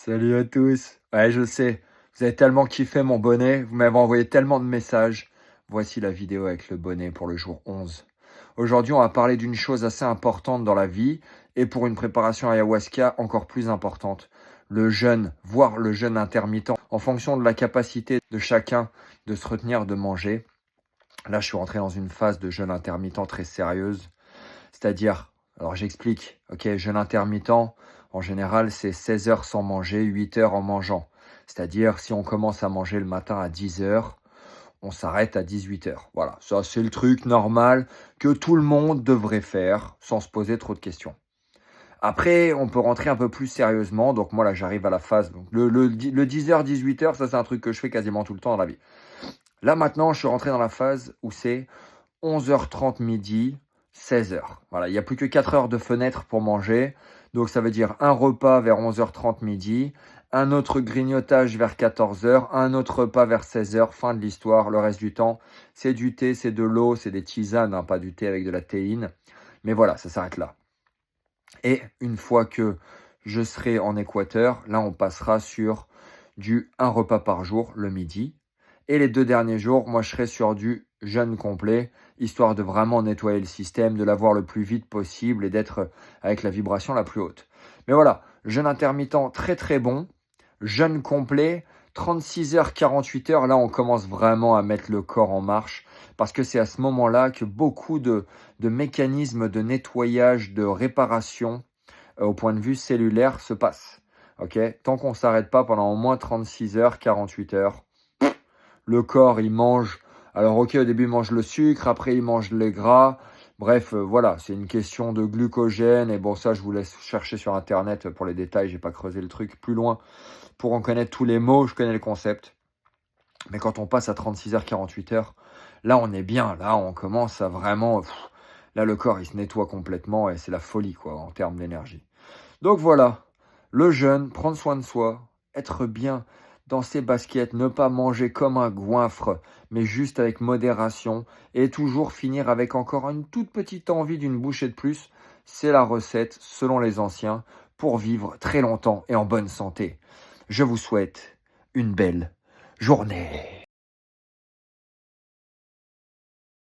Salut à tous. Ouais, je sais, vous avez tellement kiffé mon bonnet, vous m'avez envoyé tellement de messages. Voici la vidéo avec le bonnet pour le jour 11. Aujourd'hui, on va parler d'une chose assez importante dans la vie et pour une préparation ayahuasca encore plus importante. Le jeûne, voire le jeûne intermittent, en fonction de la capacité de chacun de se retenir de manger. Là, je suis rentré dans une phase de jeûne intermittent très sérieuse. C'est-à-dire, alors j'explique, ok, jeûne intermittent, en général, c'est 16 heures sans manger, 8 heures en mangeant. C'est-à-dire, si on commence à manger le matin à 10 heures, on s'arrête à 18 heures. Voilà, ça c'est le truc normal que tout le monde devrait faire sans se poser trop de questions. Après, on peut rentrer un peu plus sérieusement. Donc moi là, j'arrive à la phase. Donc, le 10h, 18 heures, ça c'est un truc que je fais quasiment tout le temps dans la vie. Là maintenant, je suis rentré dans la phase où c'est 11h30 midi, 16 heures. Voilà, il n'y a plus que 4 heures de fenêtre pour manger. Donc ça veut dire un repas vers 11h30 midi, un autre grignotage vers 14 heures, un autre repas vers 16 heures. Fin de l'histoire. Le reste du temps, c'est du thé, c'est de l'eau, c'est des tisanes, hein, pas du thé avec de la théine. Mais voilà, ça s'arrête là. Et une fois que je serai en Équateur, là on passera sur du un repas par jour le midi. Et les 2 derniers jours, moi je serai sur du jeûne complet, histoire de vraiment nettoyer le système, de l'avoir le plus vite possible et d'être avec la vibration la plus haute. Mais voilà, jeûne intermittent très très bon, jeûne complet, 36 heures, 48 heures, là on commence vraiment à mettre le corps en marche, parce que c'est à ce moment-là que beaucoup de mécanismes de nettoyage, de réparation, au point de vue cellulaire se passent. Ok, tant qu'on ne s'arrête pas pendant au moins 36 heures, 48 heures, le corps, il mange. Alors, ok, au début, il mange le sucre, après, il mange les gras. Bref, voilà, c'est une question de glucogène. Et bon, ça, je vous laisse chercher sur Internet pour les détails. J'ai pas creusé le truc plus loin pour en connaître tous les mots. Je connais le concept. Mais quand on passe à 36 heures, 48 heures, là, on est bien. Là, on commence à vraiment. Là, le corps, il se nettoie complètement et c'est la folie, quoi, en termes d'énergie. Donc voilà, le jeûne, prendre soin de soi, être bien dans ses baskets, ne pas manger comme un goinfre, mais juste avec modération, et toujours finir avec encore une toute petite envie d'une bouchée de plus, c'est la recette, selon les anciens, pour vivre très longtemps et en bonne santé. Je vous souhaite une belle journée.